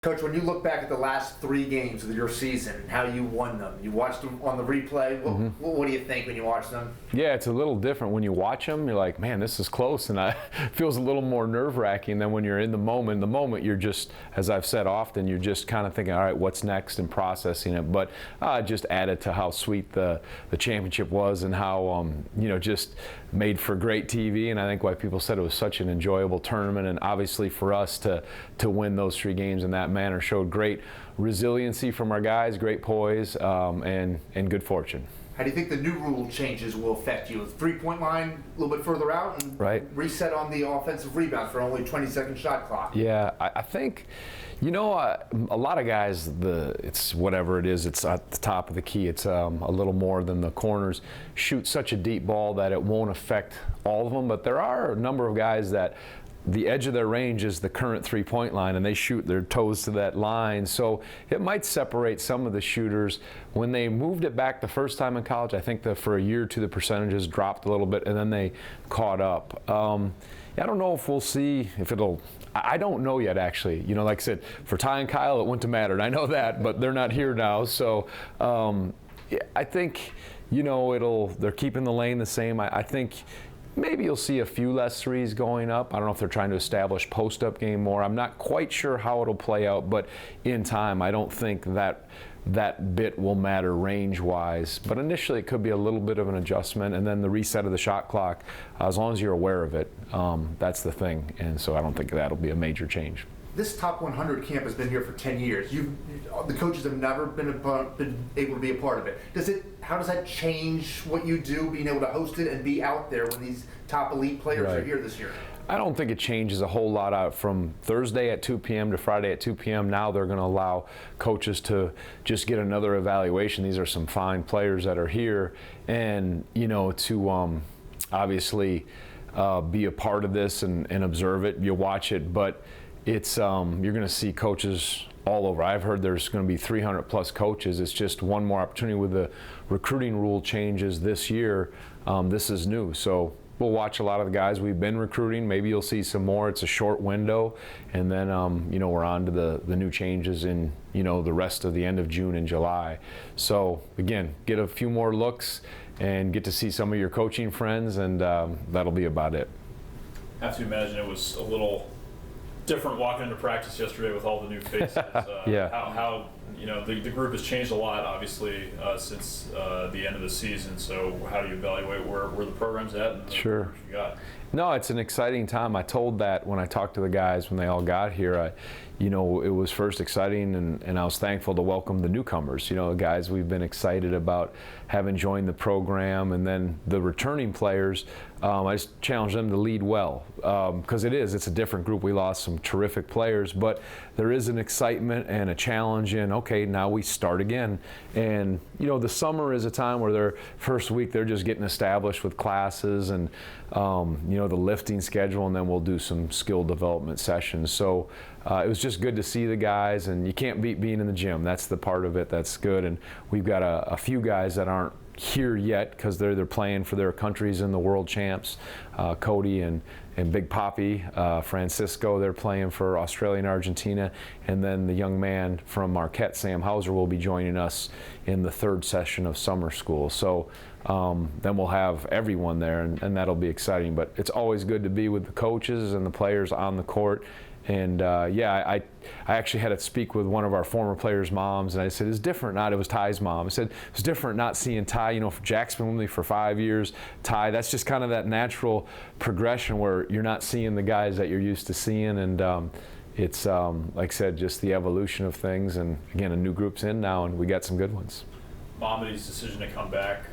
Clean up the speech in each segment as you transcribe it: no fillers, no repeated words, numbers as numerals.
Coach, when you look back at the last 3 games of your season and how you won them, you watched them on the replay. What do you think when you watch them? Yeah, it's a little different. When you watch them, you're like, man, this is close, and it feels a little more nerve-wracking than when you're in the moment. In the moment, you're just, as I've said often, you're just kind of thinking, all right, what's next, and processing it. But just added to how sweet the championship was, and how just made for great TV. And I think why people said it was such an enjoyable tournament, and obviously for us to win those 3 games in that manner showed great resiliency from our guys, great poise, and good fortune. How do you think the new rule changes will affect you? 3-point line a little bit further out, and reset on the offensive rebound for only 20-second shot clock. Yeah, I think, a lot of guys, it's whatever it is, it's at the top of the key, it's a little more than the corners, shoot such a deep ball that it won't affect all of them. But there are a number of guys that the edge of their range is the current 3-point line, and they shoot their toes to that line. So it might separate some of the shooters. When they moved it back the first time in college, I think that for a year or two the percentages dropped a little bit, and then they caught up. I don't know if we'll see if it'll. I don't know yet, actually. Like I said, for Ty and Kyle, it wouldn't have mattered. I know that, but they're not here now. So I think, they're keeping the lane the same. I think maybe you'll see a few less threes going up. I don't know if they're trying to establish post-up game more. I'm not quite sure how it'll play out, but in time, I don't think that bit will matter range-wise. But initially, it could be a little bit of an adjustment, and then the reset of the shot clock, as long as you're aware of it, that's the thing. And so I don't think that'll be a major change. This top 100 camp has been here for 10 years. The coaches have never been able to be a part of it. How does that change what you do, being able to host it and be out there when these top elite players are here this year? I don't think it changes a whole lot out from Thursday at 2 p.m. to Friday at 2 p.m. Now they're going to allow coaches to just get another evaluation. These are some fine players that are here, and to obviously be a part of this and observe it. You watch it, but it's you're going to see coaches all over. I've heard there's going to be 300 plus coaches. It's just one more opportunity with the recruiting rule changes this year. This is new, so we'll watch a lot of the guys we've been recruiting. Maybe you'll see some more. It's a short window, and then we're on to the new changes in the rest of the end of June and July. So again, get a few more looks and get to see some of your coaching friends, and that'll be about it. I have to imagine it was a little different walking into practice yesterday with all the new faces. Yeah. How the group has changed a lot, obviously, since the end of the season. So how do you evaluate where the program's at and Sure. what you got? No, it's an exciting time. I told that when I talked to the guys when they all got here. It was first exciting, and I was thankful to welcome the newcomers. Guys we've been excited about having joined the program, and then the returning players. I just challenged them to lead well, because it's a different group. We lost some terrific players, but there is an excitement and a challenge in, okay, now we start again. And the summer is a time where their first week they're just getting established with classes and the lifting schedule, and then we'll do some skill development sessions. So it was just good to see the guys, and you can't beat being in the gym. That's the part of it that's good. And we've got a few guys that aren't here yet because they're playing for their countries in the world champs. Cody and Big Poppy, Francisco, they're playing for Australia and Argentina. And then the young man from Marquette, Sam Hauser, will be joining us in the 3rd session of summer school. So then we'll have everyone there, and that'll be exciting. But it's always good to be with the coaches and the players on the court. And I actually had to speak with one of our former players' moms, and I said, it's different not, it was Ty's mom. I said, it's different not seeing Ty, Jack's been with me for 5 years. Ty, that's just kind of that natural progression where you're not seeing the guys that you're used to seeing. And it's, like I said, just the evolution of things. And again, a new group's in now, and we got some good ones. Mamadi's decision to come back,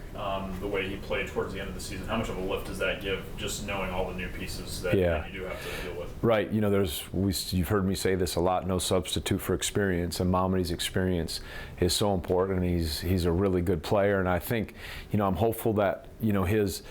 the way he played towards the end of the season, how much of a lift does that give, just knowing all the new pieces that you do have to deal with? Right. You've heard me say this a lot, no substitute for experience, and Mamadi's experience is so important, and he's a really good player. And I think, I'm hopeful that, his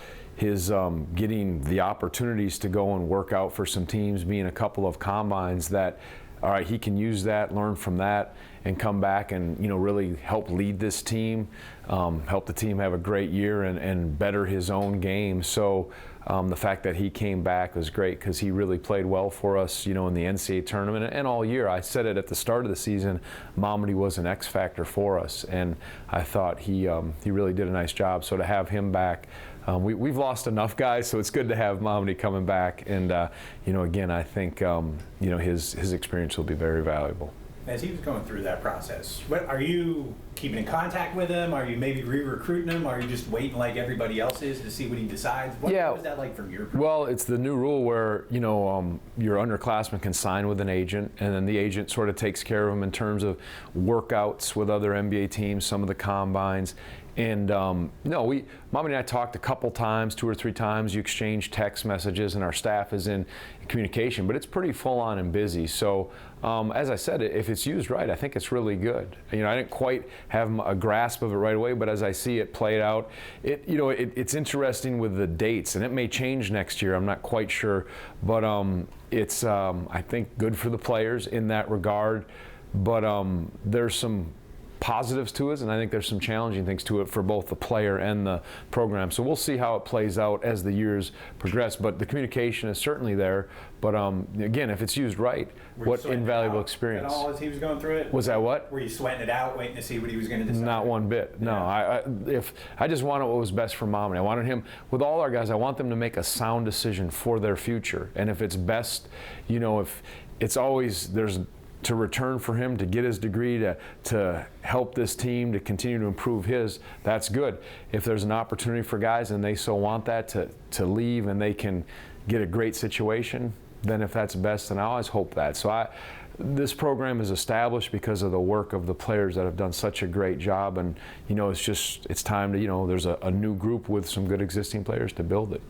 getting the opportunities to go and work out for some teams, being a couple of combines, that all right, he can use that, learn from that, and come back and, really help lead this team, help the team have a great year and better his own game. So the fact that he came back was great because he really played well for us, in the NCAA tournament and all year. I said it at the start of the season, Mamadi was an X factor for us, and I thought he really did a nice job. So to have him back, we've lost enough guys, so it's good to have Mamadi coming back. And again, I think his experience will be very valuable. As he was going through that process, are you keeping in contact with him? Are you maybe re-recruiting him? Are you just waiting like everybody else is to see what he decides? What was that like from your perspective? Well, it's the new rule where your underclassmen can sign with an agent, and then the agent sort of takes care of them in terms of workouts with other NBA teams, some of the combines. And Mamadi and I talked a couple times, 2 or 3 times. You exchange text messages, and our staff is in communication, but it's pretty full on and busy. So as I said, if it's used right, I think it's really good. I didn't quite have a grasp of it right away, but as I see it played out, it's interesting with the dates, and it may change next year. I'm not quite sure, but it's I think good for the players in that regard. But there's some positives to it, and I think there's some challenging things to it for both the player and the program. So we'll see how it plays out as the years progress, but the communication is certainly there. But again, if it's used right, what invaluable experience. At all as he was going through it? Was that what? Were you sweating it out, waiting to see what he was going to decide? Not one bit. No, I just wanted what was best for Mamadi. I wanted him, with all our guys, I want them to make a sound decision for their future. And if it's best, if it's always, there's to return for him to get his degree, to help this team to continue to improve that's good. If there's an opportunity for guys and they so want that to leave and they can get a great situation, then if that's best, then I always hope that. So this program is established because of the work of the players that have done such a great job, and it's time to there's a new group with some good existing players to build it.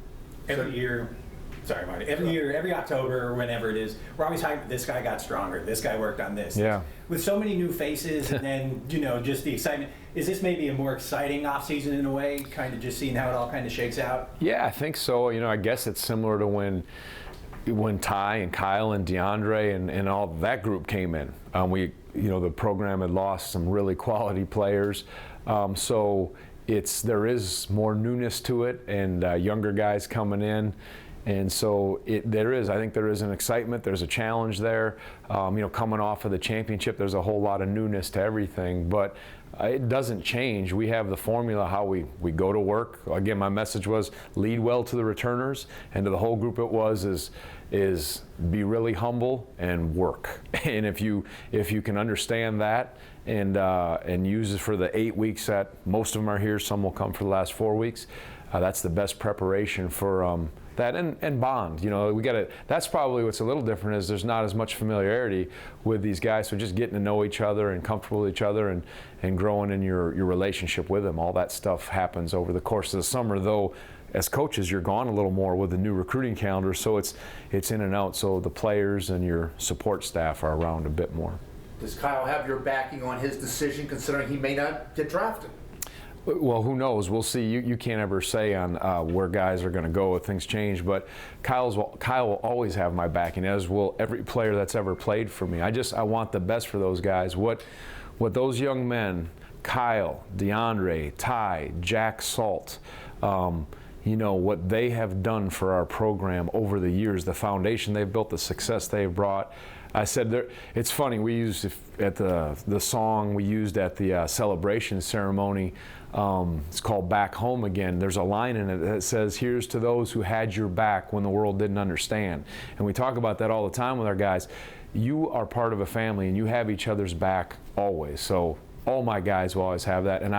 Every year. Sorry, Marty. Every year, every October, or whenever it is, we're always hyped. This guy got stronger. This guy worked on this. Yeah. With so many new faces, and then just the excitement. Is this maybe a more exciting off season in a way? Kind of just seeing how it all kind of shakes out. Yeah, I think so. I guess it's similar to when Ty and Kyle and DeAndre and all that group came in. The program had lost some really quality players, so there is more newness to it, and younger guys coming in. And so I think there is an excitement, there's a challenge there. Coming off of the championship, there's a whole lot of newness to everything, but it doesn't change. We have the formula how we go to work. Again, my message was lead well to the returners, and to the whole group is be really humble and work. And if you can understand that and use it for the 8 weeks that most of them are here, some will come for the last 4 weeks, that's the best preparation for that and bond. That's probably what's a little different is there's not as much familiarity with these guys, so just getting to know each other and comfortable with each other and growing in your relationship with them. All that stuff happens over the course of the summer, though as coaches you're gone a little more with the new recruiting calendar, so it's in and out, so the players and your support staff are around a bit more. Does Kyle have your backing on his decision, considering he may not get drafted? Well, who knows? We'll see. You can't ever say on where guys are going to go if things change, but Kyle will always have my backing, as will every player that's ever played for me. I want the best for those guys. What those young men, Kyle, DeAndre, Ty, Jack Salt, what they have done for our program over the years, the foundation they've built, the success they've brought. I said, it's funny, we used at the song we used at the celebration ceremony, it's called Back Home Again. There's a line in it that says, here's to those who had your back when the world didn't understand. And we talk about that all the time with our guys. You are part of a family and you have each other's back always. So all my guys will always have that. And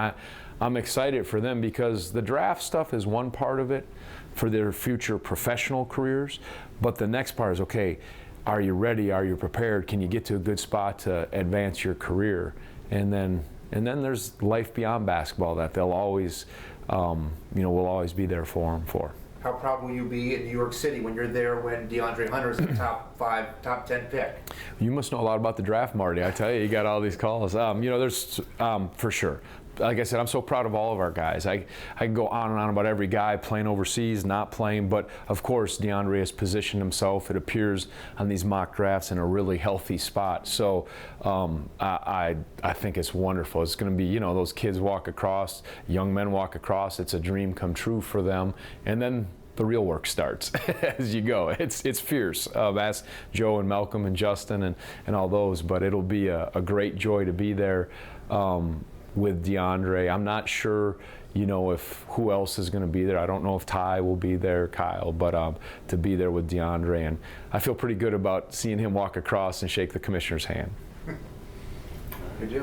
I'm excited for them because the draft stuff is one part of it for their future professional careers. But the next part is, okay, are you ready? Are you prepared? Can you get to a good spot to advance your career? And then there's life beyond basketball that they'll always, we'll always be there for them for. How proud will you be in New York City when you're there when DeAndre Hunter's the top 5, top 10 pick? You must know a lot about the draft, Marty. I tell you, you got all these calls. There's for sure. like I said, I'm so proud of all of our guys. I can go on and on about every guy playing overseas, not playing, but of course DeAndre has positioned himself, it appears on these mock drafts, in a really healthy spot. So I think it's wonderful. It's going to be, you know, those kids walk across, young men walk across, it's a dream come true for them. And then the real work starts as you go. It's fierce. Ask Joe and Malcolm and Justin and all those, but it'll be a great joy to be there with DeAndre. I'm not sure, you know, if who else is going to be there. I don't know if Ty will be there, Kyle, but to be there with DeAndre, and I feel pretty good about seeing him walk across and shake the commissioner's hand.